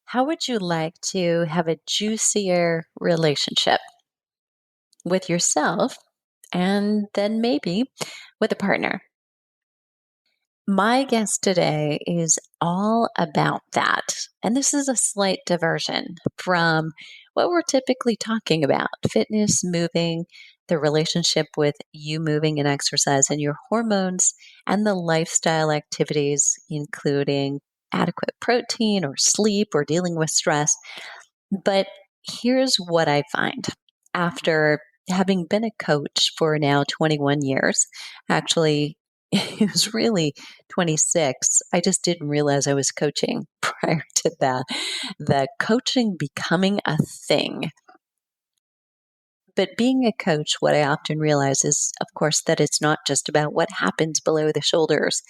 How would you like to have a juicier relationship with yourself and then maybe with a partner? My guest today is all about that. And this is a slight diversion from what we're typically talking about: fitness, moving, the relationship with you moving and exercise and your hormones, and the lifestyle activities, including adequate protein or sleep or dealing with stress. But here's what I find after having been a coach for now 21 years. Actually, it was really 26. I just didn't realize I was coaching prior to that. The coaching becoming a thing. But being a coach, what I often realize is, of course, that it's not just about what happens below the shoulders.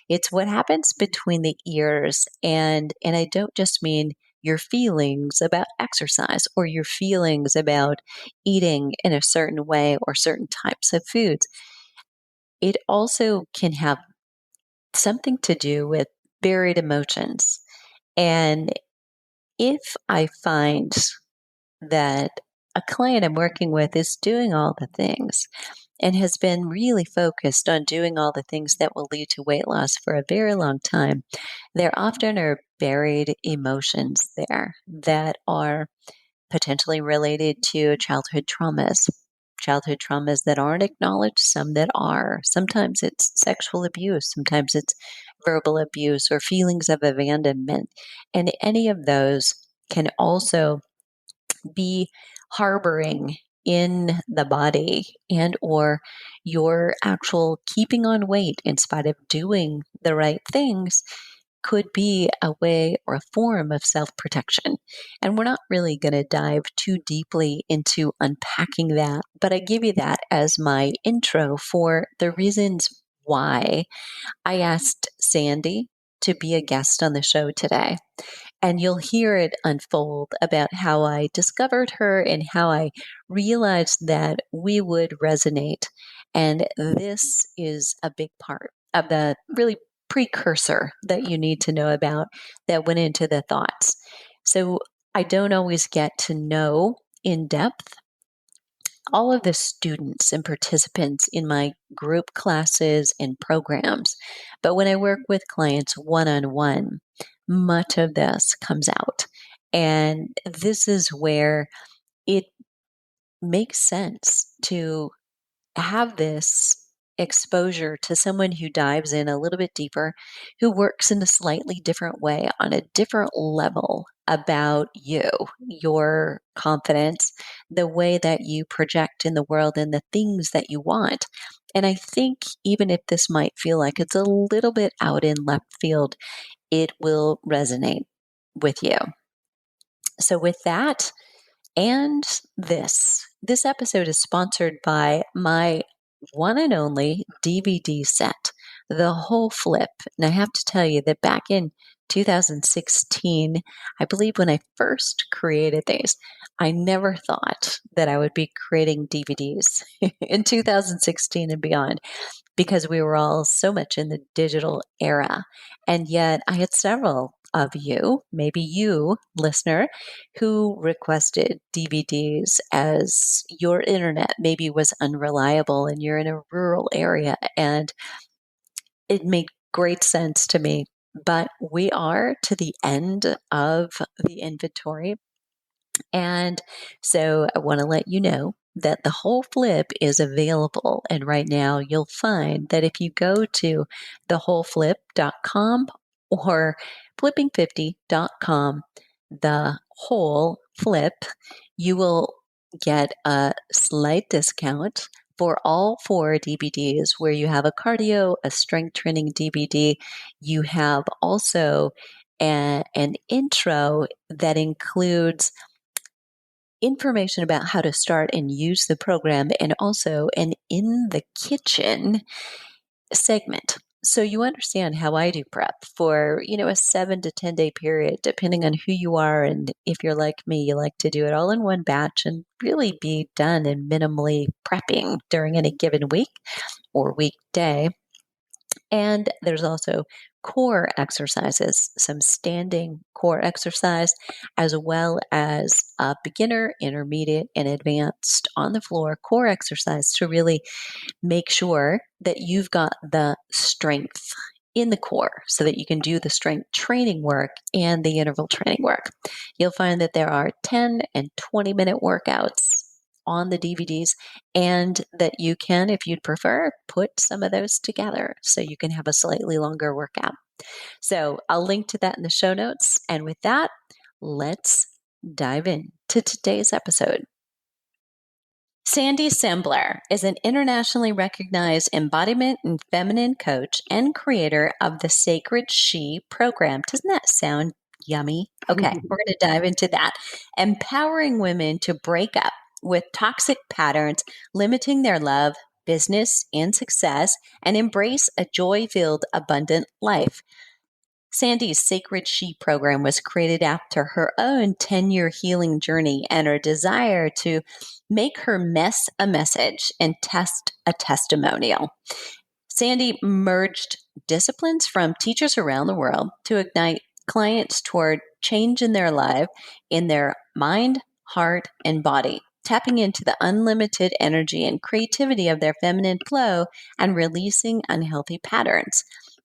It's what happens between the ears. And I don't just mean your feelings about exercise or your feelings about eating in a certain way or certain types of foods. It also can have something to do with buried emotions. And if I find that a client I'm working with is doing all the things and has been really focused on doing all the things that will lead to weight loss for a very long time, there often are buried emotions there that are potentially related to childhood traumas that aren't acknowledged, some that are. Sometimes it's sexual abuse, sometimes it's verbal abuse or feelings of abandonment. And any of those can also be harboring in the body, and or your actual keeping on weight in spite of doing the right things could be a way or a form of self-protection. And we're not really going to dive too deeply into unpacking that, but I give you that as my intro for the reasons why I asked Sandy to be a guest on the show today. And you'll hear it unfold about how I discovered her and how I realized that we would resonate. And this is a big part of the really precursor that you need to know about that went into the thoughts. So I don't always get to know in depth all of the students and participants in my group classes and programs. But when I work with clients one on one, much of this comes out. And this is where it makes sense to have this exposure to someone who dives in a little bit deeper, who works in a slightly different way on a different level about you, your confidence, the way that you project in the world, and the things that you want. And I think even if this might feel like it's a little bit out in left field, it will resonate with you. So, with that, and this episode is sponsored by my one and only DVD set, The Whole Flip. And I have to tell you that back in 2016, I believe when I first created these, I never thought that I would be creating DVDs in 2016 and beyond, because we were all so much in the digital era. And yet I had several of you, maybe you, listener, who requested DVDs as your internet maybe was unreliable and you're in a rural area. And it made great sense to me. But we are to the end of the inventory. And so I want to let you know that the whole flip is available. And right now you'll find that if you go to thewholeflip.com or flipping50.com, the whole flip, you will get a slight discount for all four DVDs, where you have a cardio, a strength training DVD. You have also an intro that includes information about how to start and use the program, and also an in the kitchen segment. So you understand how I do prep for, a 7 to 10 day period, depending on who you are. And if you're like me, you like to do it all in one batch and really be done and minimally prepping during any given week or weekday. And there's also core exercises, some standing core exercise, as well as a beginner, intermediate, and advanced on the floor core exercise to really make sure that you've got the strength in the core so that you can do the strength training work and the interval training work. You'll find that there are 10 and 20-minute workouts on the DVDs, and that you can, if you'd prefer, put some of those together so you can have a slightly longer workout. So I'll link to that in the show notes. And with that, let's dive into today's episode. Sandy Sembler is an internationally recognized embodiment and feminine coach and creator of the SakredShe program. Doesn't that sound yummy? Okay, we're going to dive into that. Empowering women to break up with toxic patterns, limiting their love, business, and success, and embrace a joy-filled, abundant life. Sandy's SakredShe program was created after her own 10-year healing journey and her desire to make her mess a message and test a testimonial. Sandy merged disciplines from teachers around the world to ignite clients toward change in their life, in their mind, heart, and body, tapping into the unlimited energy and creativity of their feminine flow and releasing unhealthy patterns.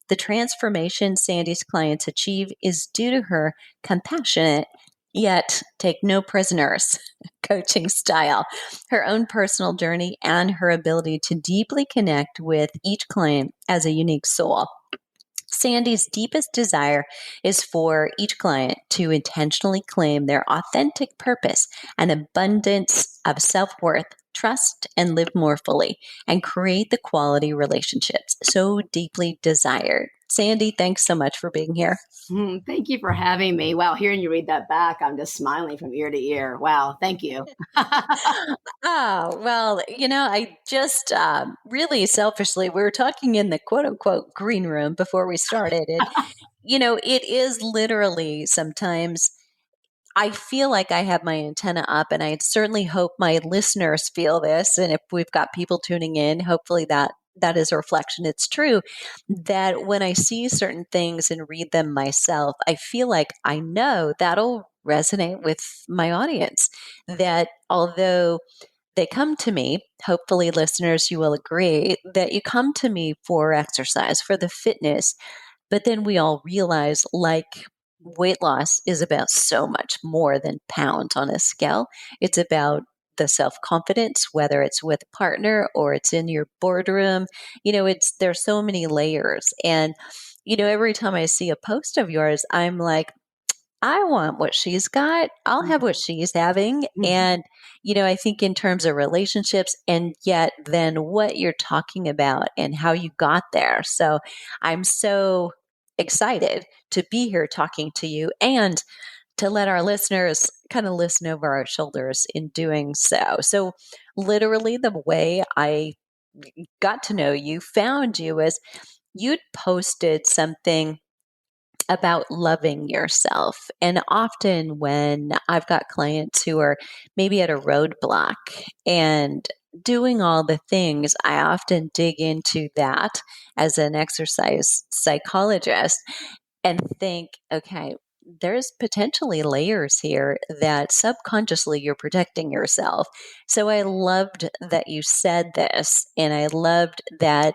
The transformation Sandy's clients achieve is due to her compassionate, yet take no prisoners coaching style, her own personal journey, and her ability to deeply connect with each client as a unique soul. Sandy's deepest desire is for each client to intentionally claim their authentic purpose and abundance of self-worth, trust, and live more fully, and create the quality relationships so deeply desired. Sandy, thanks so much for being here. Thank you for having me. Wow, hearing you read that back, I'm just smiling from ear to ear. Wow, thank you. Oh, well, I just really selfishly, we were talking in the quote unquote green room before we started. And, it is literally sometimes I feel like I have my antenna up, and I certainly hope my listeners feel this. And if we've got people tuning in, hopefully that is a reflection. It's true that when I see certain things and read them myself, I feel like I know that'll resonate with my audience. That although they come to me, hopefully, listeners, you will agree that you come to me for exercise, for the fitness, but then we all realize, like, weight loss is about so much more than pounds on a scale. It's about the self-confidence, whether it's with a partner or it's in your boardroom. There's so many layers. And, every time I see a post of yours, I'm like, I want what she's got. I'll have what she's having. And, I think in terms of relationships, and yet then what you're talking about and how you got there. So I'm so excited to be here talking to you and to let our listeners kind of listen over our shoulders in doing so. So literally the way I got to know you, found you, is you'd posted something about loving yourself. And often when I've got clients who are maybe at a roadblock and doing all the things, I often dig into that as an exercise psychologist and think, okay, there's potentially layers here that subconsciously you're protecting yourself. So I loved that you said this. And I loved that,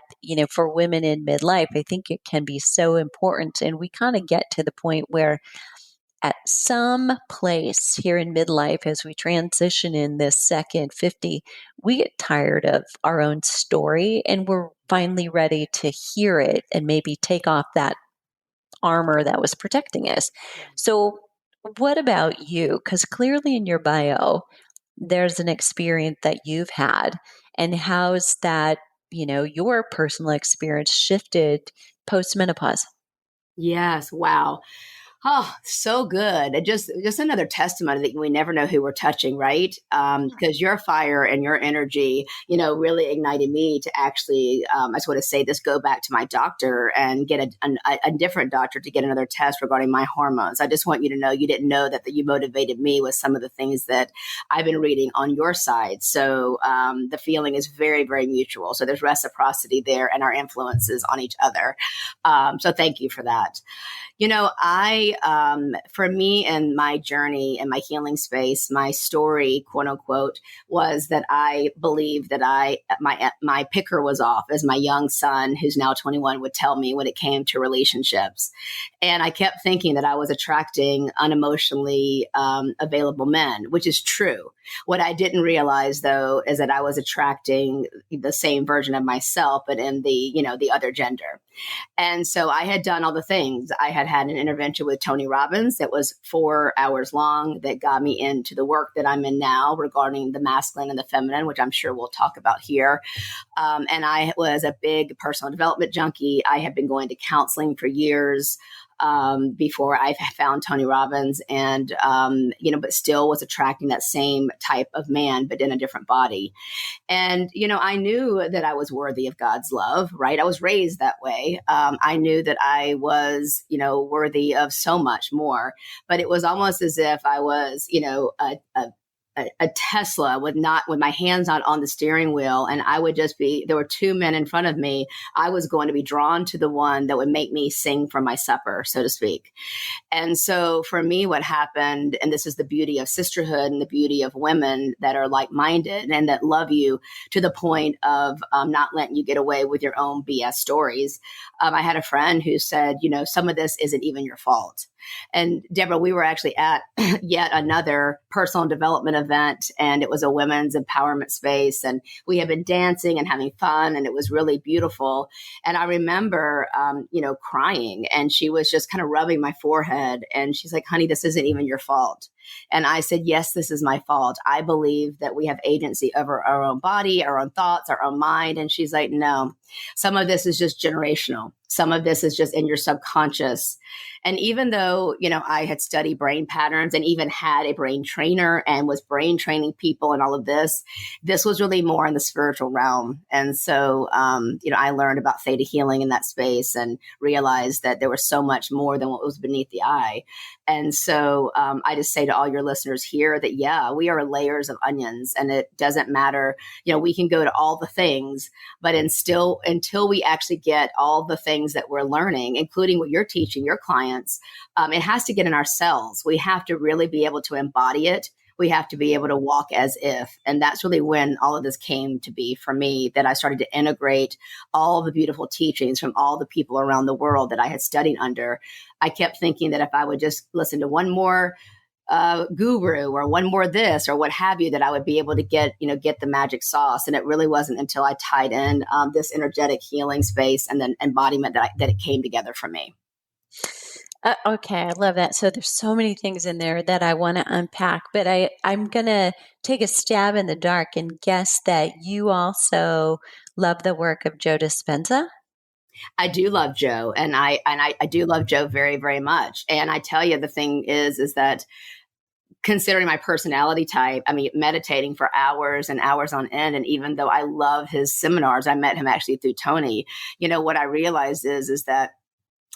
for women in midlife, I think it can be so important. And we kind of get to the point where at some place here in midlife, as we transition in this second 50, we get tired of our own story and we're finally ready to hear it and maybe take off that armor that was protecting us. So, what about you? Because clearly in your bio, there's an experience that you've had. And how's that, your personal experience shifted post menopause? Yes, wow. Oh, so good. Just another testimony that we never know who we're touching, right? Because your fire and your energy, really ignited me to actually, I just want to say this, go back to my doctor and get a different doctor to get another test regarding my hormones. I just want you to know you didn't know that you motivated me with some of the things that I've been reading on your side. So the feeling is very, very mutual. So there's reciprocity there and our influences on each other. So thank you for that. For me and my journey and my healing space, my story, quote unquote, was that I believed that my picker was off, as my young son, who's now 21, would tell me when it came to relationships. And I kept thinking that I was attracting unemotionally available men, which is true. What I didn't realize, though, is that I was attracting the same version of myself, but in the other gender. And so I had done all the things. I had had an intervention with Tony Robbins that was 4 hours long that got me into the work that I'm in now regarding the masculine and the feminine, which I'm sure we'll talk about here. And I was a big personal development junkie. I had been going to counseling for years before I found Tony Robbins, and but still was attracting that same type of man, but in a different body. And, I knew that I was worthy of God's love, right? I was raised that way. I knew that I was, worthy of so much more, but it was almost as if I was, a Tesla with my hands not on the steering wheel. And I would just there were two men in front of me. I was going to be drawn to the one that would make me sing for my supper, so to speak. And so for me, what happened, and this is the beauty of sisterhood and the beauty of women that are like-minded and that love you to the point of not letting you get away with your own BS stories. I had a friend who said, some of this isn't even your fault. And Deborah, we were actually at yet another personal development event, and it was a women's empowerment space. And we had been dancing and having fun, and it was really beautiful. And I remember, crying, and she was just kind of rubbing my forehead. And she's like, honey, this isn't even your fault. And I said, yes, this is my fault. I believe that we have agency over our own body, our own thoughts, our own mind. And she's like, no, some of this is just generational. Some of this is just in your subconscious. And even though, I had studied brain patterns and even had a brain trainer and was brain training people and all of this was really more in the spiritual realm. And so, I learned about theta healing in that space and realized that there was so much more than what was beneath the eye. And so I just say to all your listeners here that, yeah, we are layers of onions, and it doesn't matter. We can go to all the things, but until we actually get all the things that we're learning, including what you're teaching your clients, it has to get in our cells. We have to really be able to embody it. We have to be able to walk as if. And that's really when all of this came to be for me, that I started to integrate all the beautiful teachings from all the people around the world that I had studied under. I kept thinking that if I would just listen to one more guru or one more this or what have you, that I would be able to get the magic sauce. And it really wasn't until I tied in this energetic healing space and then embodiment that it came together for me. Okay, I love that. So there's so many things in there that I want to unpack, but I'm going to take a stab in the dark and guess that you also love the work of Joe Dispenza. I do love Joe, and I do love Joe very, very much. And I tell you, the thing is that considering my personality type, I mean, meditating for hours and hours on end. And even though I love his seminars, I met him actually through Tony. What I realized is that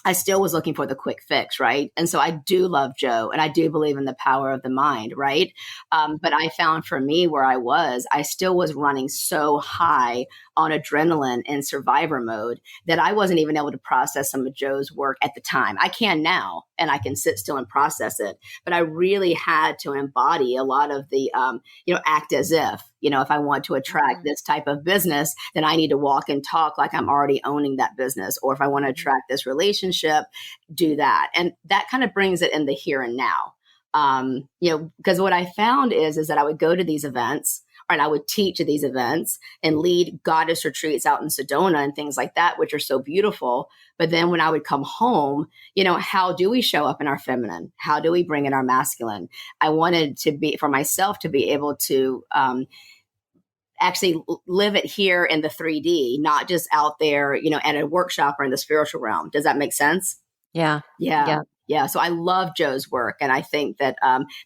I still was looking for the quick fix, right? And so I do love Joe, and I do believe in the power of the mind, right? But I found for me where I still was running so high on adrenaline and survivor mode that I wasn't even able to process some of Joe's work at the time. I can now, and I can sit still and process it. But I really had to embody a lot of the, act as if I want to attract this type of business, then I need to walk and talk like I'm already owning that business. Or if I want to attract this relationship, do that. And that kind of brings it in the here and now. Because what I found is that I would go to these events, and I would teach at these events and lead goddess retreats out in Sedona and things like that, which are so beautiful. But then when I would come home, how do we show up in our feminine? How do we bring in our masculine? I wanted for myself to be able to actually live it here in the 3D, not just out there, at a workshop or in the spiritual realm. Does that make sense? Yeah. Yeah. Yeah. Yeah. So I love Joe's work. And I think that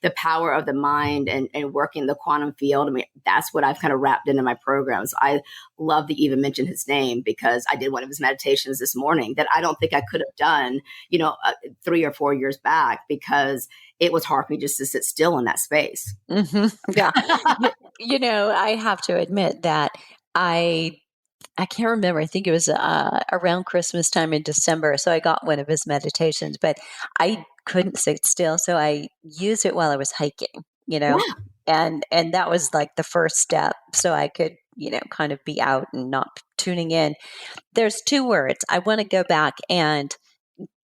the power of the mind and working the quantum field, I mean, that's what I've kind of wrapped into my programs. I love that you even mentioned his name because I did one of his meditations this morning that I don't think I could have done, 3 or 4 years back because it was hard for me just to sit still in that space. Yeah. I have to admit that I I can't remember. I think it was around Christmas time in December. So I got one of his meditations, but I couldn't sit still. So I used it while I was hiking, Yeah. and that was like the first step. So I could, kind of be out and not tuning in. There's two words I want to go back and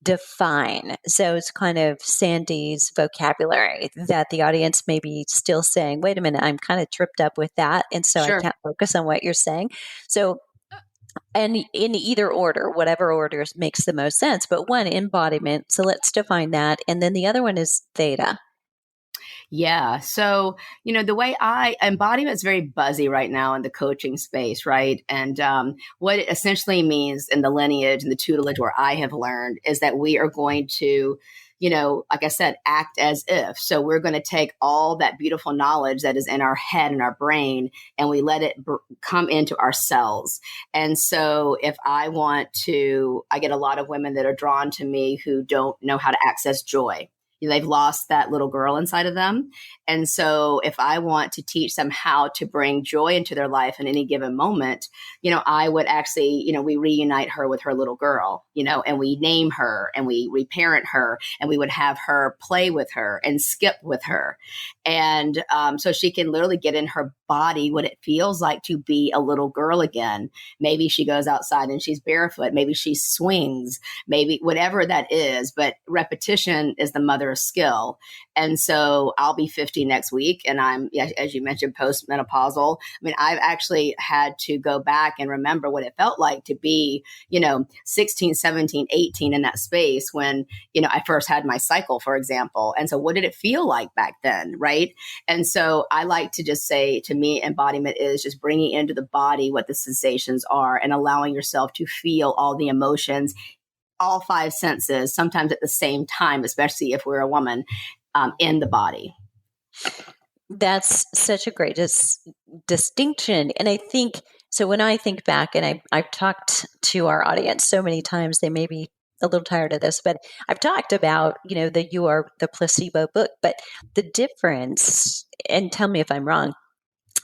define. So it's kind of Sandy's vocabulary that the audience may be still saying, wait a minute, I'm kind of tripped up with that. And so I Sure. can't focus on what you're saying. So and in either order, whatever order makes the most sense. But one, embodiment. So let's define that. And then the other one is theta. Yeah. So, the way I embodiment is very buzzy right now in the coaching space, right? And what it essentially means in the lineage and the tutelage where I have learned is that we are going to, like I said, act as if. So we're going to take all that beautiful knowledge that is in our head and our brain and we let it come into our cells. And so if I get a lot of women that are drawn to me who don't know how to access joy. They've lost that little girl inside of them. And so if I want to teach them how to bring joy into their life in any given moment, I would actually, we reunite her with her little girl, and we name her and we reparent her and we would have her play with her and skip with her. And so she can literally get in her body what it feels like to be a little girl again. Maybe she goes outside and she's barefoot. Maybe she swings, maybe whatever that is. But repetition is the mother of skill. And so I'll be 50 next week. And I'm, as you mentioned, postmenopausal. I mean, I've actually had to go back and remember what it felt like to be, 16, 17, 18 in that space when, I first had my cycle, for example. And so what did it feel like back then? Right. And so I like to just say, to me, embodiment is just bringing into the body what the sensations are and allowing yourself to feel all the emotions, all five senses, sometimes at the same time, especially if we're a woman, in the body. That's such a great distinction. And I think so. When I think back, and I've talked to our audience so many times, they may be a little tired of this, but I've talked about, that you are the placebo book, but the difference, and tell me if I'm wrong,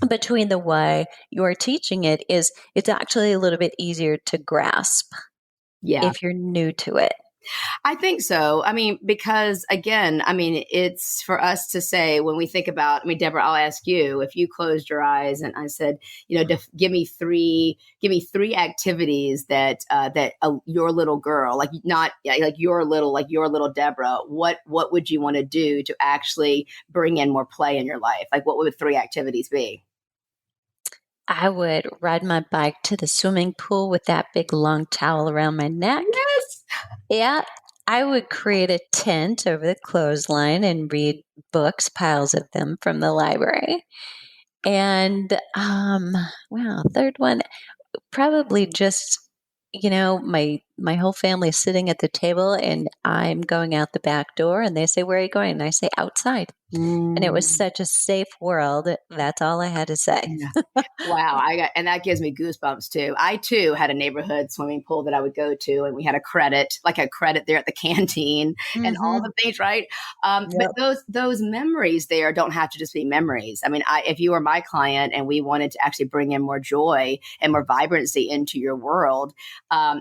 between the way you're teaching it is it's actually a little bit easier to grasp Yeah. if you're new to it. I think so. I mean, because again, it's for us to say when we think about, Deborah, I'll ask you if you closed your eyes and I said, give me three activities that your little girl, like not like your little Deborah, what would you want to do to actually bring in more play in your life? Like what would 3 activities be? I would ride my bike to the swimming pool with that big long towel around my neck. Yes. Yeah. I would create a tent over the clothesline and read books, piles of them from the library. And third one, probably just, my whole family sitting at the table and I'm going out the back door and they say, "Where are you going?" And I say, "Outside." And it was Mm. such a safe world. That's all I had to say. Yeah. Wow. And that gives me goosebumps too. I too had a neighborhood swimming pool that I would go to and we had a credit there at the canteen and all Mm-hmm. the things, right? But Yep. those memories there don't have to just be memories. If you were my client and we wanted to actually bring in more joy and more vibrancy into your world,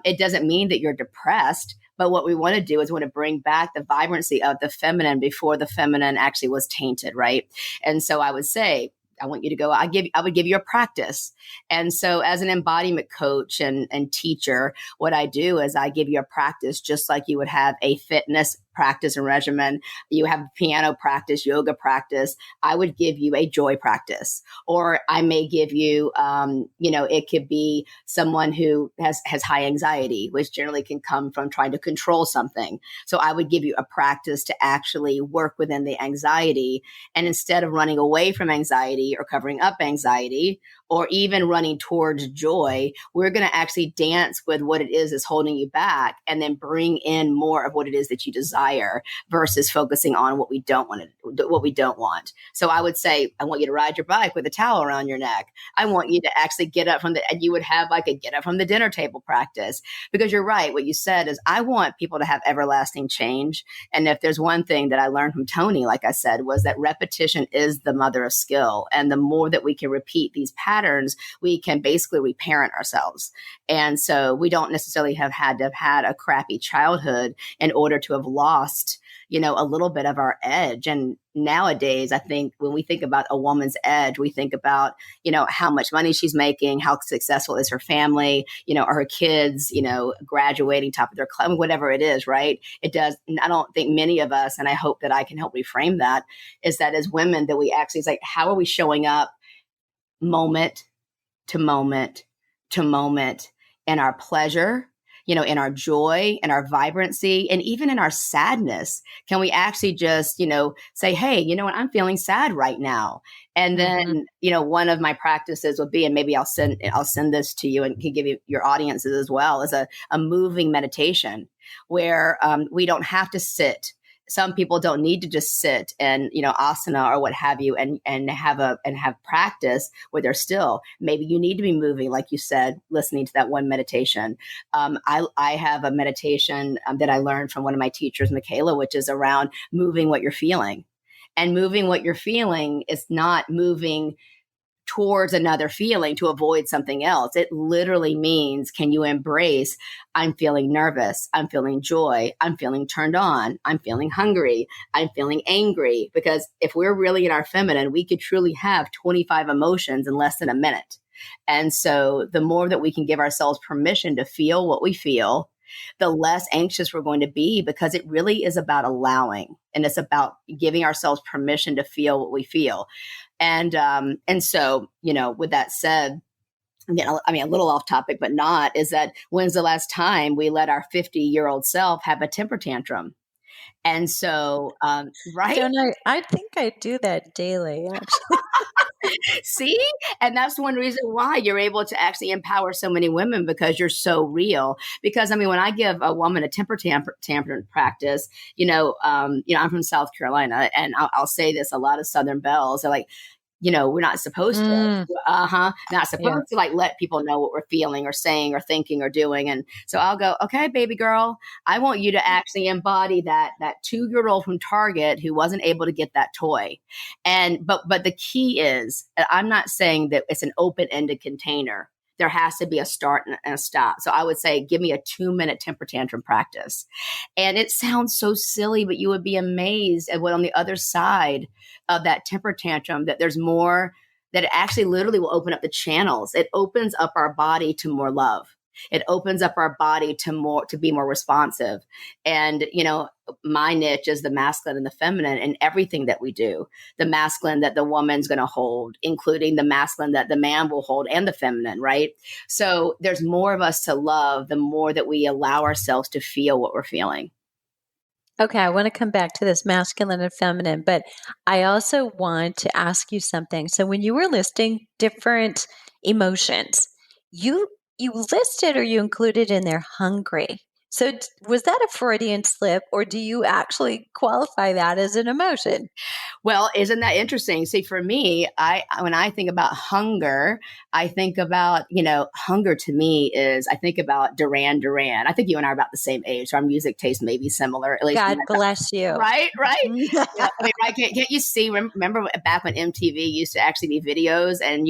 it doesn't mean that you're depressed. But what we want to do is we want to bring back the vibrancy of the feminine before the feminine actually was tainted, right? And so I would say, I want you to go, I would give you a practice. And so as an embodiment coach and teacher, what I do is I give you a practice just like you would have a fitness practice and regimen. You have piano practice, yoga practice. I would give you a joy practice, or I may give you, it could be someone who has high anxiety, which generally can come from trying to control something. So I would give you a practice to actually work within the anxiety. And instead of running away from anxiety or covering up anxiety or even running towards joy, we're going to actually dance with what it is that's holding you back and then bring in more of what it is that you desire versus focusing on what we don't want to, what we don't want. So I would say, I want you to ride your bike with a towel around your neck. I want you to actually get up from and you would have like a get up from the dinner table practice, because you're right. What you said is I want people to have everlasting change. And if there's one thing that I learned from Tony, like I said, was that repetition is the mother of skill. And the more that we can repeat these patterns, we can basically reparent ourselves. And so we don't necessarily have had a crappy childhood in order to have lost, a little bit of our edge. And nowadays, I think when we think about a woman's edge, we think about, how much money she's making, how successful is her family, are her kids, graduating top of their class, whatever it is, right? It does. I don't think many of us, and I hope that I can help reframe that, is that as women that we actually, it's like, how are we showing up moment to moment to moment in our pleasure, in our joy, in our vibrancy, and even in our sadness? Can we actually just, say, hey, you know what, I'm feeling sad right now. And then, one of my practices would be, and maybe I'll send this to you and can give you your audiences as well, is a moving meditation where we don't have to sit. Some people don't need to just sit and, asana or what have you, and have practice where they're still. Maybe you need to be moving, like you said, listening to that one meditation. I have a meditation that I learned from one of my teachers, Michaela, which is around moving what you're feeling. And moving what you're feeling is not moving towards another feeling to avoid something else. It literally means, can you embrace, I'm feeling nervous, I'm feeling joy, I'm feeling turned on, I'm feeling hungry, I'm feeling angry. Because if we're really in our feminine, we could truly have 25 emotions in less than a minute. And so the more that we can give ourselves permission to feel what we feel, the less anxious we're going to be, because it really is about allowing, and it's about giving ourselves permission to feel what we feel. And so, with that said, again, a little off topic, but not, is that when's the last time we let our 50-year-old self have a temper tantrum? And so, right? Don't I think I do that daily, actually. See? And that's one reason why you're able to actually empower so many women, because you're so real. Because when I give a woman a temper tantrum practice, I'm from South Carolina, and I'll say this, a lot of Southern belles are like, we're not supposed to, not supposed to like let people know what we're feeling or saying or thinking or doing. And so I'll go, okay, baby girl, I want you to actually embody that 2-year-old from Target who wasn't able to get that toy. But the key is, I'm not saying that it's an open-ended container. There has to be a start and a stop. So I would say, give me a 2-minute temper tantrum practice. And it sounds so silly, but you would be amazed at what on the other side of that temper tantrum, that there's more, that it actually literally will open up the channels. It opens up our body to more love. It opens up our body to be more responsive. And, my niche is the masculine and the feminine in everything that we do. The masculine that the woman's going to hold, including the masculine that the man will hold, and the feminine, right? So there's more of us to love the more that we allow ourselves to feel what we're feeling. Okay, I want to come back to this masculine and feminine, but I also want to ask you something. So when you were listing different emotions, you listed, or you included in there, hungry. So was that a Freudian slip, or do you actually qualify that as an emotion? Well, isn't that interesting? See, for me, when I think about hunger, I think about, hunger to me is, I think about Duran Duran. I think you and I are about the same age, so our music taste may be similar, at least. God bless you. Right? Right? Can't you see, remember back when MTV used to actually be videos, and,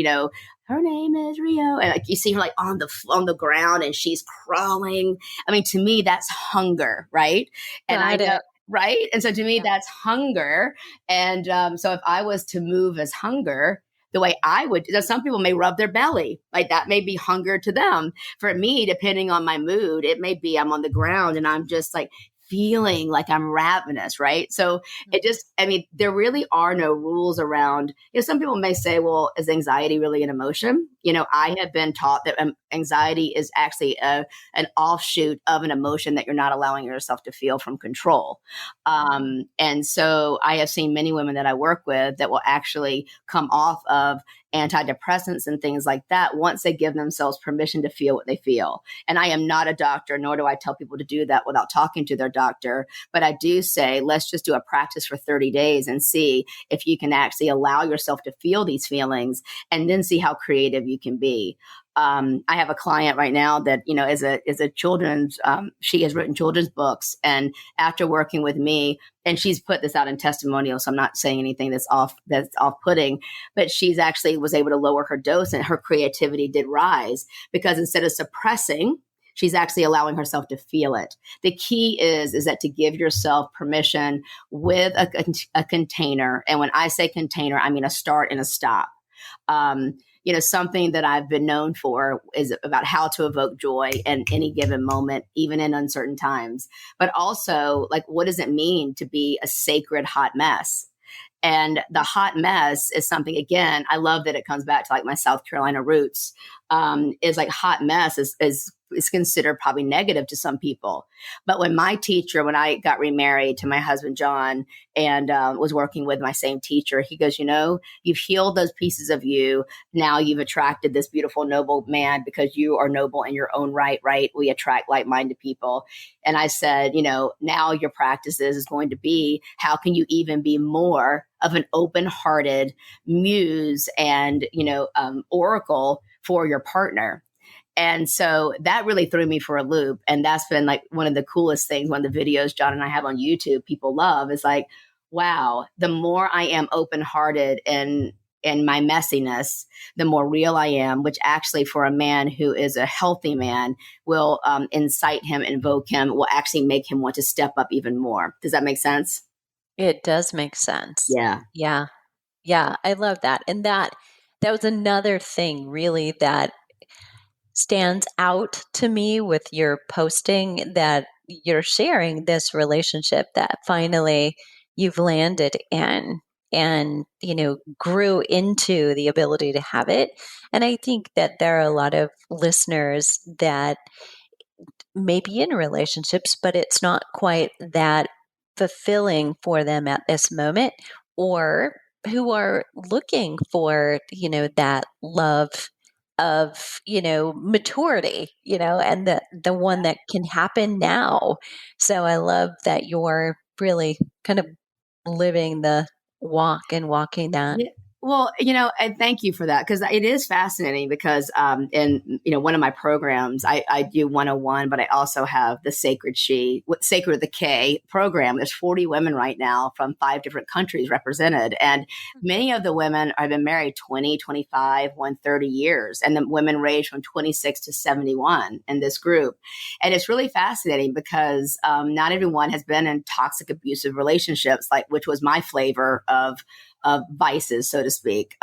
her name is Rio, and like you see her like on the ground and she's crawling. To me, that's hunger, right? And I know, right? And so to me, that's hunger. And so if I was to move as hunger, the way I would, some people may rub their belly, like that may be hunger to them. For me, depending on my mood, it may be I'm on the ground and I'm just like feeling like I'm ravenous, right? So it just, there really are no rules around, some people may say, well, is anxiety really an emotion? I have been taught that anxiety is actually an offshoot of an emotion that you're not allowing yourself to feel from control. And so I have seen many women that I work with that will actually come off of antidepressants and things like that once they give themselves permission to feel what they feel. And I am not a doctor, nor do I tell people to do that without talking to their doctor. But I do say, let's just do a practice for 30 days and see if you can actually allow yourself to feel these feelings and then see how creative you can be. I have a client right now that, is a children's, she has written children's books. And after working with me, and she's put this out in testimonial, so I'm not saying anything that's off-putting, but she's actually was able to lower her dose and her creativity did rise because instead of suppressing, she's actually allowing herself to feel it. The key is that to give yourself permission with a container. And when I say container, I mean a start and a stop. Something that I've been known for is about how to evoke joy in any given moment, even in uncertain times. But also, like, what does it mean to be a sacred hot mess? And the hot mess is something, again, I love that it comes back to like my South Carolina roots, is like hot mess is considered probably negative to some people. But when when I got remarried to my husband, John, and was working with my same teacher, he goes, you've healed those pieces of you. Now you've attracted this beautiful, noble man because you are noble in your own right? We attract like-minded people. And I said, now your practices is going to be, how can you even be more of an open-hearted muse and, oracle for your partner? And so that really threw me for a loop. And that's been like one of the coolest things. One of the videos John and I have on YouTube, people love, is like, wow, the more I am open-hearted in my messiness, the more real I am, which actually for a man who is a healthy man will incite him, invoke him, will actually make him want to step up even more. Does that make sense? It does make sense. Yeah. Yeah. Yeah. I love that. And that was another thing really that stands out to me with your posting, that you're sharing this relationship that finally you've landed in and, grew into the ability to have it. And I think that there are a lot of listeners that may be in relationships, but it's not quite that fulfilling for them at this moment, or who are looking for, that love of, maturity, and the one that can happen now. So I love that you're really kind of living the walk and walking that. Yeah. Well, and thank you for that because it is fascinating because in one of my programs, I do 101, but I also have the SakredShe, Sacred the K program. There's 40 women right now from 5 different countries represented. And many of the women have been married 20, 25, 30 years. And the women range from 26 to 71 in this group. And it's really fascinating because not everyone has been in toxic, abusive relationships, which was my flavor of vices, so to speak.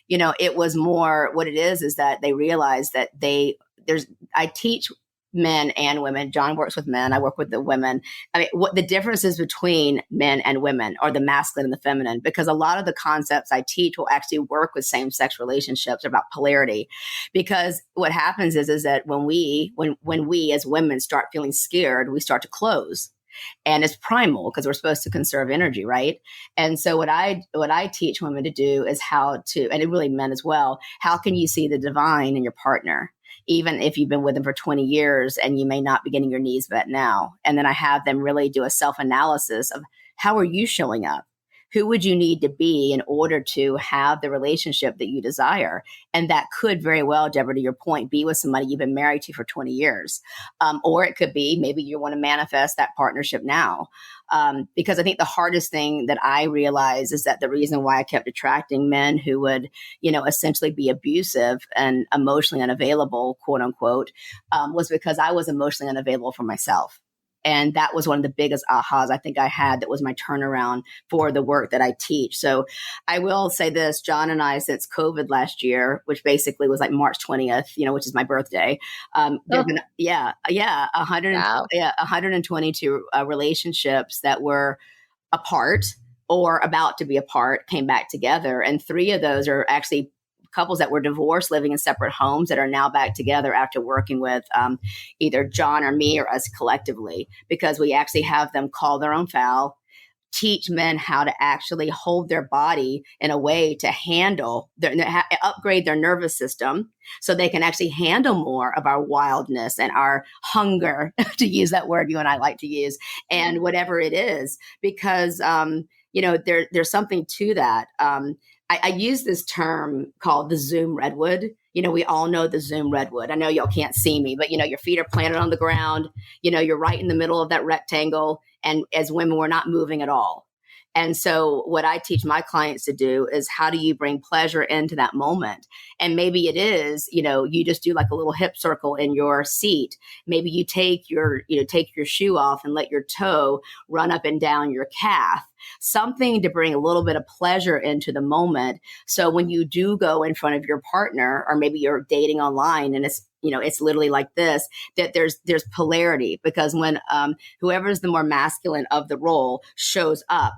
It was more what it is that they realize that I teach men and women. John works with men. I work with the women. I mean, what the differences between men and women are the masculine and the feminine, because a lot of the concepts I teach will actually work with same-sex relationships about polarity. Because what happens is that when we as women start feeling scared, we start to close. And it's primal because we're supposed to conserve energy, right? And so what I teach women to do is how to, and it really men as well, how can you see the divine in your partner, even if you've been with them for 20 years and you may not be getting your needs met now? And then I have them really do a self-analysis of how are you showing up? Who would you need to be in order to have the relationship that you desire? And that could very well, Deborah, to your point, be with somebody you've been married to for 20 years. Or it could be maybe you want to manifest that partnership now. Because I think the hardest thing that I realize is that the reason why I kept attracting men who would, essentially be abusive and emotionally unavailable, quote unquote, was because I was emotionally unavailable for myself. And that was one of the biggest ahas I think I had. That was my turnaround for the work that I teach. So I will say this, John and I, since COVID last year, which basically was like March 20th, which is my birthday. There's been, 122 relationships that were apart or about to be apart came back together. And 3 of those are actually couples that were divorced, living in separate homes, that are now back together after working with either John or me or us collectively, because we actually have them call their own foul, teach men how to actually hold their body in a way to handle upgrade their nervous system so they can actually handle more of our wildness and our hunger, to use that word you and I like to use, and whatever it is, because there's something to that. I use this term called the Zoom redwood. We all know the Zoom redwood. I know y'all can't see me, but your feet are planted on the ground. You're right in the middle of that rectangle. And as women, we're not moving at all. And so what I teach my clients to do is, how do you bring pleasure into that moment? And maybe it is, you just do like a little hip circle in your seat. Maybe you take your shoe off and let your toe run up and down your calf. Something to bring a little bit of pleasure into the moment. So when you do go in front of your partner, or maybe you're dating online and it's literally like this, that there's polarity, because when whoever's the more masculine of the role shows up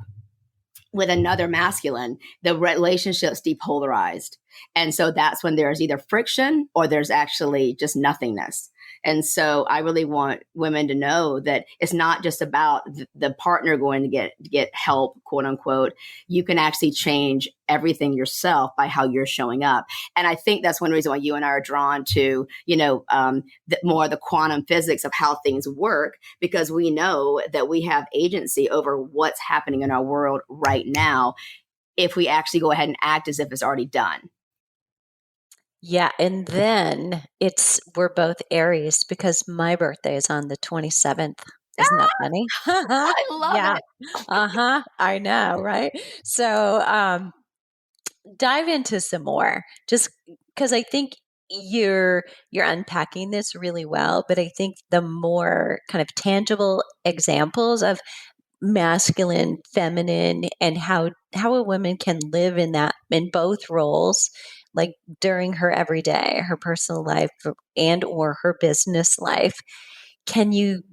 with another masculine, the relationship's depolarized. And so that's when there's either friction or there's actually just nothingness. And so I really want women to know that it's not just about the partner going to get help, quote unquote. You can actually change everything yourself by how you're showing up. And I think that's one reason why you and I are drawn to, more of the quantum physics of how things work, because we know that we have agency over what's happening in our world right now if we actually go ahead and act as if it's already done. Yeah, and then we're both Aries because my birthday is on the 27th. Isn't that funny? I love Yeah. it. I know, right? So, dive into some more, just because I think you're unpacking this really well, but I think the more kind of tangible examples of masculine, feminine, and how a woman can live in both roles, like during her everyday, her personal life and or her business life. Can you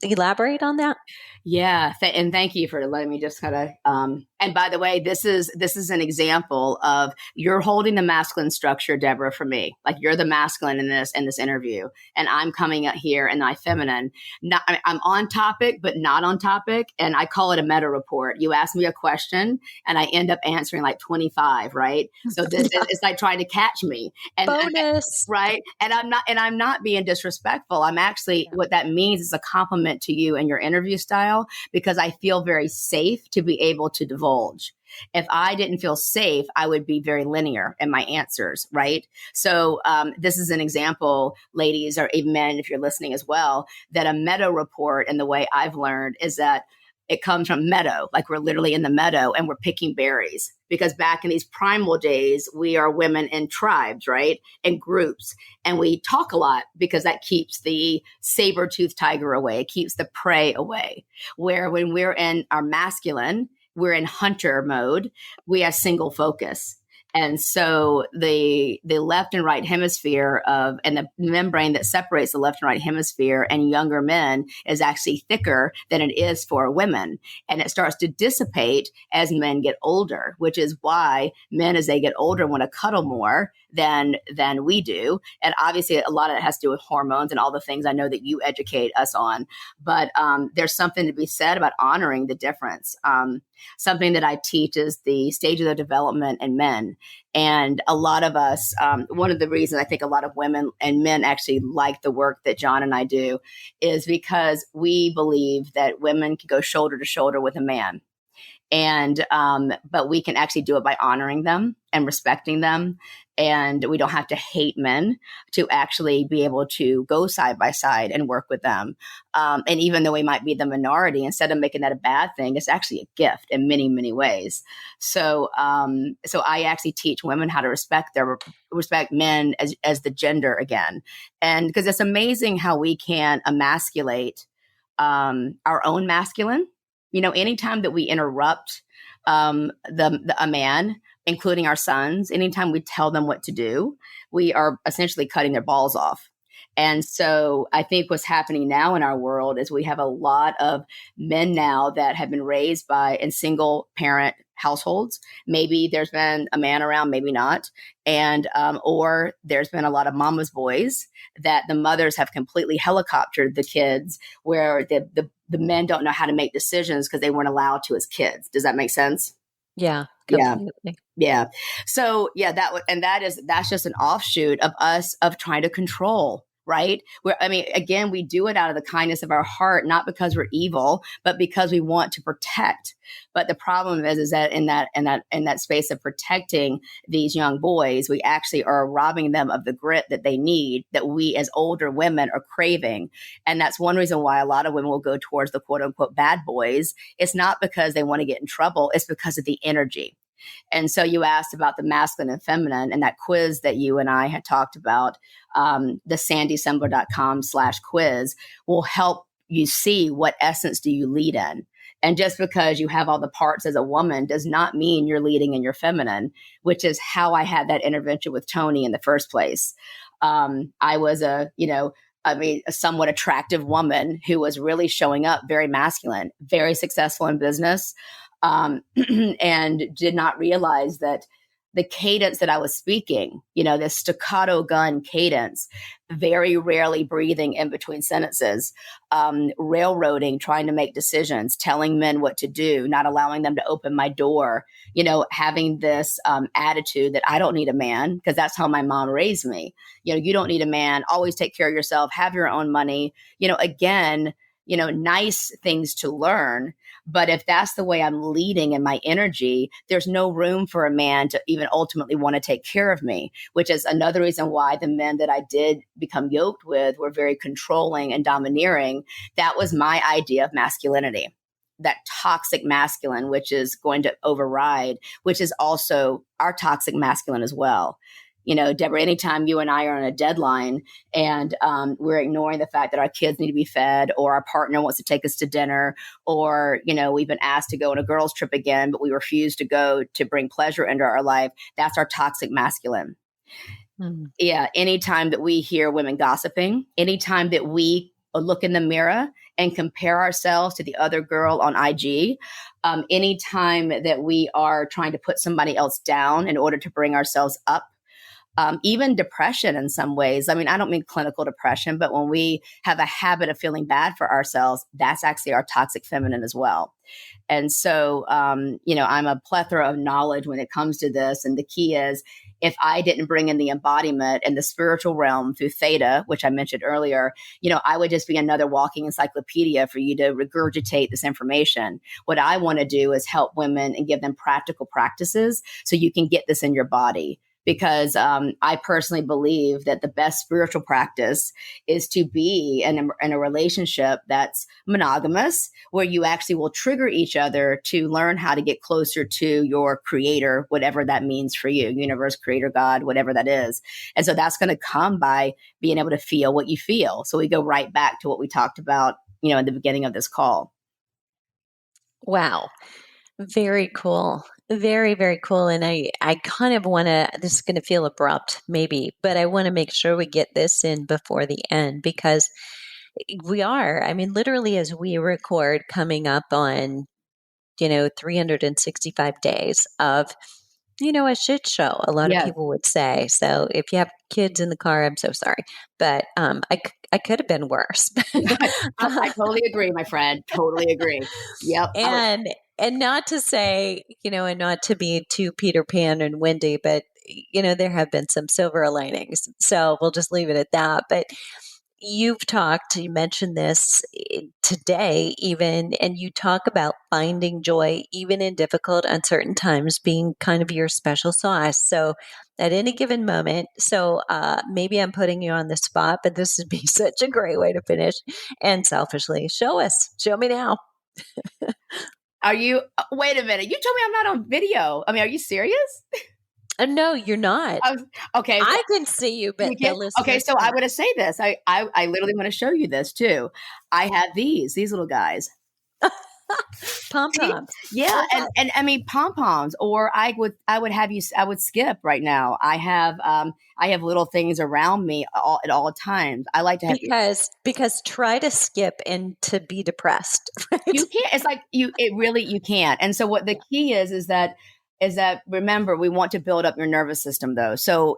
elaborate on that? Yeah, and thank you for letting me just kind of. And by the way, this is an example of, you're holding the masculine structure, Deborah, for me. Like, you're the masculine in this interview, and I'm coming out here and I feminine. I'm on topic, but not on topic, and I call it a meta report. You ask me a question, and I end up answering like 25, right? So it's like trying to catch me. Bonus. Right. And I'm not being disrespectful. I'm actually, what that means is a compliment to you and your interview style, because I feel very safe to be able to divulge. If I didn't feel safe, I would be very linear in my answers. Right. So this is an example, ladies, or even men, if you're listening as well, that a meta report, and the way I've learned is that it comes from meadow, like we're literally in the meadow and we're picking berries. Because back in these primal days, we are women in tribes, right? In groups. And we talk a lot because that keeps the saber-toothed tiger away. It keeps the prey away. Where when we're in our masculine, we're in hunter mode. We have single focus. And so the left and right hemisphere and the membrane that separates the left and right hemisphere and younger men is actually thicker than it is for women. And it starts to dissipate as men get older, which is why men, as they get older, want to cuddle more than we do. And obviously a lot of it has to do with hormones and all the things I know that you educate us on. But there's something to be said about honoring the difference. Something that I teach is the stage of the development in men. And a lot of us, one of the reasons I think a lot of women and men actually like the work that John and I do is because we believe that women can go shoulder to shoulder with a man. And but we can actually do it by honoring them and respecting them. And we don't have to hate men to actually be able to go side by side and work with them. And even though we might be the minority, instead of making that a bad thing, it's actually a gift in many, many ways. So I actually teach women how to respect men as the gender again. And because it's amazing how we can emasculate our own masculine. Anytime that we interrupt a man, including our sons, anytime we tell them what to do, we are essentially cutting their balls off. And so I think what's happening now in our world is we have a lot of men now that have been raised in single parent households. Maybe there's been a man around, maybe not. And, or there's been a lot of mama's boys that the mothers have completely helicoptered the kids where the men don't know how to make decisions because they weren't allowed to as kids. Does that make sense? Yeah, Yeah. completely. Yeah. So yeah, that's just an offshoot of us of trying to control, right? Where, I mean, again, we do it out of the kindness of our heart, not because we're evil, but because we want to protect. But the problem is that in that space of protecting these young boys, we actually are robbing them of the grit that they need, that we as older women are craving. And that's one reason why a lot of women will go towards the quote unquote bad boys. It's not because they want to get in trouble. It's because of the energy. And so you asked about the masculine and feminine, and that quiz that you and I had talked about, the sandysembler.com/quiz will help you see what essence do you lead in. And just because you have all the parts as a woman does not mean you're leading in your feminine, which is how I had that intervention with Tony in the first place. I was a somewhat attractive woman who was really showing up very masculine, very successful in business, and did not realize that the cadence that I was speaking, this staccato gun cadence, very rarely breathing in between sentences, railroading, trying to make decisions, telling men what to do, not allowing them to open my door, having this attitude that I don't need a man because that's how my mom raised me. You don't need a man, always take care of yourself, have your own money, again, nice things to learn. But if that's the way I'm leading in my energy, there's no room for a man to even ultimately want to take care of me, which is another reason why the men that I did become yoked with were very controlling and domineering. That was my idea of masculinity, that toxic masculine, which is going to override, which is also our toxic masculine as well. Deborah, anytime you and I are on a deadline and we're ignoring the fact that our kids need to be fed, or our partner wants to take us to dinner, or, we've been asked to go on a girls' trip again, but we refuse to go to bring pleasure into our life, that's our toxic masculine. Mm. Yeah. Anytime that we hear women gossiping, anytime that we look in the mirror and compare ourselves to the other girl on IG, anytime that we are trying to put somebody else down in order to bring ourselves up, even depression in some ways. I mean, I don't mean clinical depression, but when we have a habit of feeling bad for ourselves, that's actually our toxic feminine as well. And so, I'm a plethora of knowledge when it comes to this. And the key is, if I didn't bring in the embodiment and the spiritual realm through theta, which I mentioned earlier, I would just be another walking encyclopedia for you to regurgitate this information. What I want to do is help women and give them practical practices so you can get this in your body. Because I personally believe that the best spiritual practice is to be in a relationship that's monogamous, where you actually will trigger each other to learn how to get closer to your creator, whatever that means for you, universe, creator, God, whatever that is. And so that's going to come by being able to feel what you feel. So we go right back to what we talked about, at the beginning of this call. Wow. Very cool. Very, very cool. And I kind of want to, this is going to feel abrupt maybe, but I want to make sure we get this in before the end, because we are, I mean, literally as we record, coming up on, 365 days of, a shit show, a lot of Yes. people would say. So if you have kids in the car, I'm so sorry. But I could have been worse. I totally agree, my friend. Totally agree. Yep. And not to say, and not to be too Peter Pan and windy, but there have been some silver linings. So we'll just leave it at that. But you mentioned this today even, and you talk about finding joy even in difficult, uncertain times being kind of your special sauce. So at any given moment, so maybe I'm putting you on the spot, but this would be such a great way to finish. And selfishly, show me now. Are you, wait a minute, you told me I'm not on video. I mean, are you serious? No, you're not. Okay. I can see you, but the listeners okay, so I'm going to say this. I literally want to show you this too. I have these little guys. Pom See? poms. Yeah, and I mean pom poms, or I would skip right now. I have little things around me at all times. I like to have Because try to skip and to be depressed, right? you can't. It's like it really you can't. And so what the Yeah. key is that remember we want to build up your nervous system though. So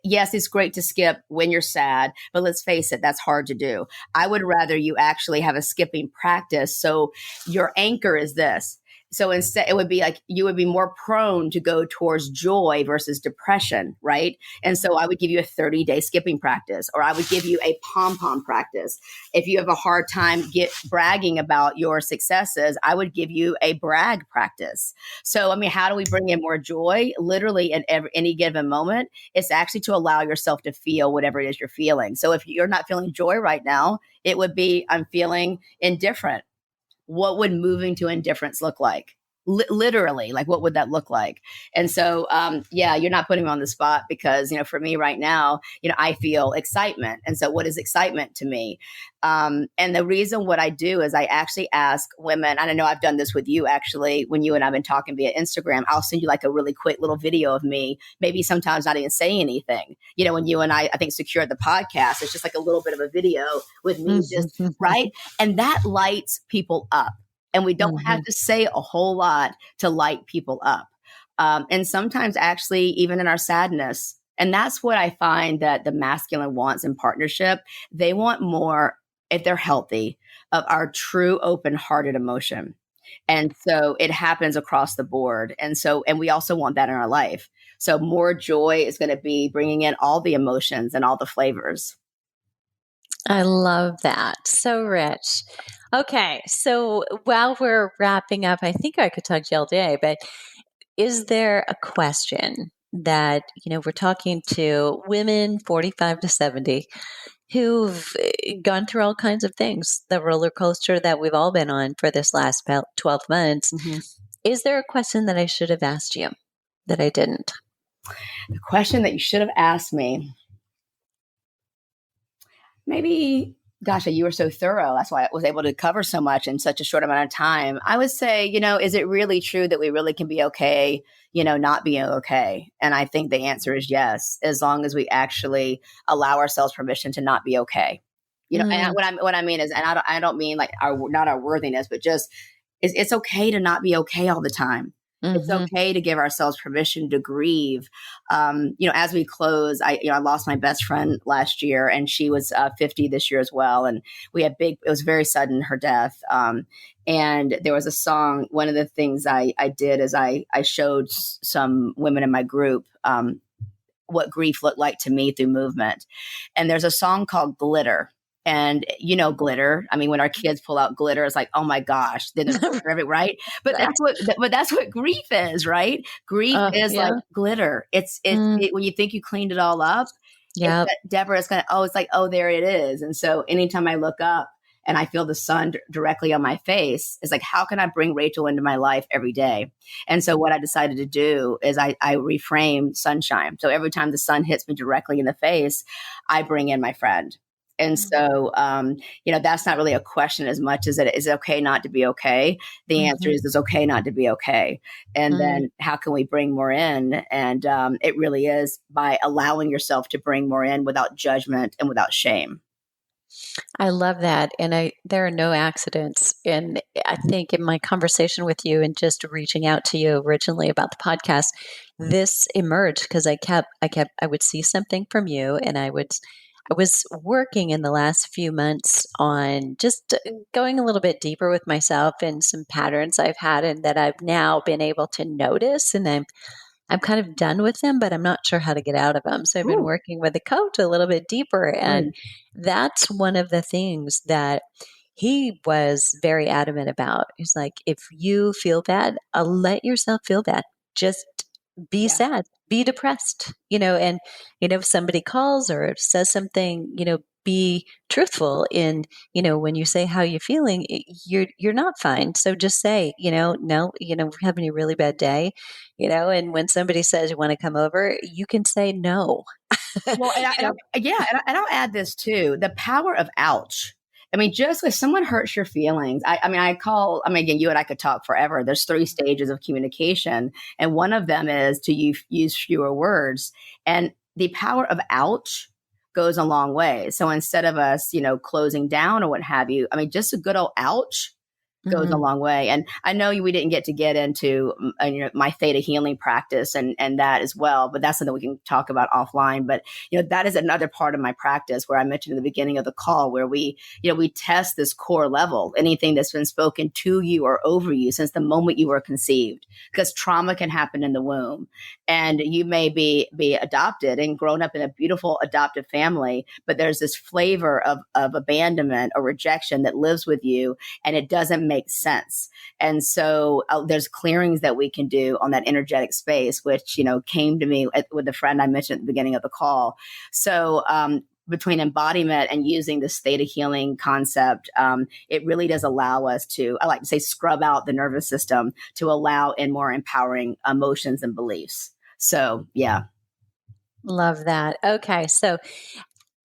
yes, it's great to skip when you're sad, but let's face it, that's hard to do. I would rather you actually have a skipping practice. So your anchor is this. So instead, it would be like you would be more prone to go towards joy versus depression, right? And so I would give you a 30-day skipping practice, or I would give you a pom pom practice. If you have a hard time bragging about your successes, I would give you a brag practice. So, I mean, how do we bring in more joy? Literally, at any given moment, it's actually to allow yourself to feel whatever it is you're feeling. So, if you're not feeling joy right now, it would be I'm feeling indifferent. What would moving to indifference look like? Literally, like what would that look like? And so, yeah, you're not putting me on the spot because, for me right now, I feel excitement. And so what is excitement to me? And the reason what I do is I actually ask women, and I know I've done this with you actually, when you and I've been talking via Instagram, I'll send you like a really quick little video of me, maybe sometimes not even say anything. When you and I think secured the podcast, it's just like a little bit of a video with me just, right? And that lights people up. And we don't have to say a whole lot to light people up. And sometimes actually even in our sadness. And that's what I find that the masculine wants in partnership. They want more, if they're healthy, of our true open-hearted emotion. And so it happens across the board. And we also want that in our life. So more joy is going to be bringing in all the emotions and all the flavors. I love that. So rich. Okay. So while we're wrapping up, I think I could talk to you all day, but is there a question that, we're talking to women 45 to 70 who've gone through all kinds of things, the roller coaster that we've all been on for this last about 12 months. Mm-hmm. Is there a question that I should have asked you that I didn't? The question that you should have asked me. Maybe, gosh, you were so thorough. That's why I was able to cover so much in such a short amount of time. I would say, is it really true that we really can be okay, not being okay? And I think the answer is yes, as long as we actually allow ourselves permission to not be okay. And what I mean is, and I don't mean like not our worthiness, but just it's okay to not be okay all the time. It's okay to give ourselves permission to grieve. As we close, I lost my best friend last year, and she was 50 this year as well. And it was very sudden, her death. And there was a song. One of the things I did is I showed some women in my group what grief looked like to me through movement. And there's a song called Glitter. And glitter. I mean, when our kids pull out glitter, it's like, oh my gosh, then it's perfect, right? But that's what grief is, right? Grief is like glitter. It's when you think you cleaned it all up. Yeah, Deborah is it's like, oh, there it is. And so anytime I look up and I feel the sun directly on my face, it's like, how can I bring Rachel into my life every day? And so what I decided to do is I reframe sunshine. So every time the sun hits me directly in the face, I bring in my friend. And so, that's not really a question as much as is it okay not to be okay? The answer is it's okay not to be okay. And then how can we bring more in? And it really is by allowing yourself to bring more in without judgment and without shame. I love that. And there are no accidents. And I think in my conversation with you and just reaching out to you originally about the podcast, this emerged because I would see something from you and I was working in the last few months on just going a little bit deeper with myself and some patterns I've had and that I've now been able to notice. And I'm kind of done with them, but I'm not sure how to get out of them. So I've been working with a coach a little bit deeper. And that's one of the things that he was very adamant about. He's like, if you feel bad, let yourself feel bad. Just be sad, be depressed, and, if somebody calls or says something, be truthful in, when you say how you're feeling, you're not fine. So just say, no, we're having a really bad day, and when somebody says you want to come over, you can say no. Well, and I'll add this too, the power of ouch. I mean, just if someone hurts your feelings, again, you and I could talk forever. There's 3 stages of communication. And one of them is to use fewer words. And the power of ouch goes a long way. So instead of us, closing down or what have you, I mean, just a good old ouch goes a long way. And I know we didn't get into my theta healing practice and that as well, but that's something we can talk about offline. But that is another part of my practice where I mentioned in the beginning of the call, where we test this core level, anything that's been spoken to you or over you since the moment you were conceived, because trauma can happen in the womb, and you may be adopted and grown up in a beautiful adoptive family, but there's this flavor of abandonment or rejection that lives with you, and it doesn't make sense. And so there's clearings that we can do on that energetic space, which, came to me with a friend I mentioned at the beginning of the call. So between embodiment and using this theta healing concept, it really does allow us to, I like to say, scrub out the nervous system to allow in more empowering emotions and beliefs. So, yeah. Love that. Okay. So,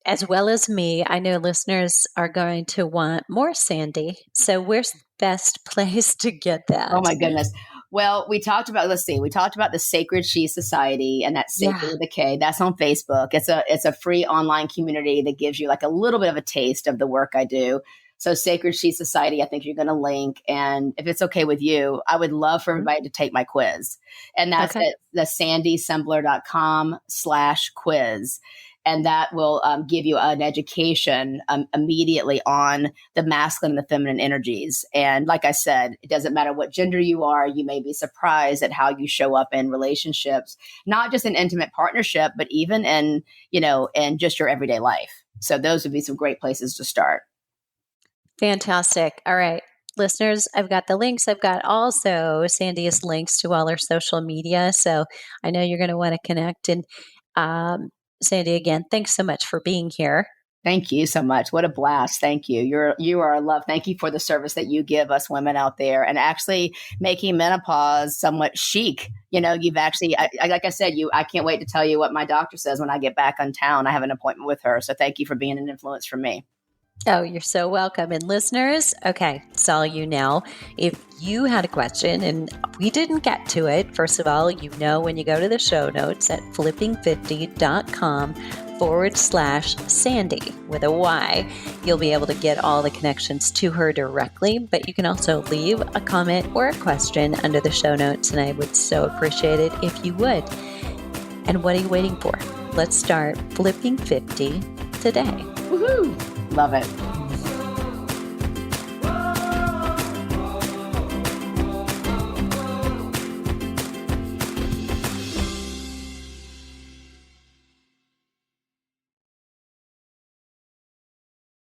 as well as me, I know listeners are going to want more Sandy. So where's the best place to get that? Oh my goodness. Well, we talked about the SakredShe Society, and that's Sacred with a K. That's on Facebook. It's a free online community that gives you like a little bit of a taste of the work I do. So SakredShe Society, I think you're going to link. And if it's okay with you, I would love for everybody to take my quiz. And that's at the sandysembler.com/quiz. And that will give you an education immediately on the masculine and the feminine energies. And like I said, it doesn't matter what gender you are. You may be surprised at how you show up in relationships, not just in intimate partnership, but even in just your everyday life. So those would be some great places to start. Fantastic. All right. Listeners, I've got the links. I've got also Sandy's links to all our social media. So I know you're going to want to connect. And Sandy, again, thanks so much for being here. Thank you so much. What a blast. Thank you. You are a love. Thank you for the service that you give us women out there, and actually making menopause somewhat chic. You've actually, like I said, I can't wait to tell you what my doctor says when I get back on town. I have an appointment with her. So thank you for being an influence for me. Oh, you're so welcome. And listeners, okay, it's all you now. If you had a question and we didn't get to it, first of all, when you go to the show notes at flipping50.com/Sandy with a Y, you'll be able to get all the connections to her directly. But you can also leave a comment or a question under the show notes, and I would so appreciate it if you would. And what are you waiting for? Let's start flipping 50 today. Woohoo! Love it.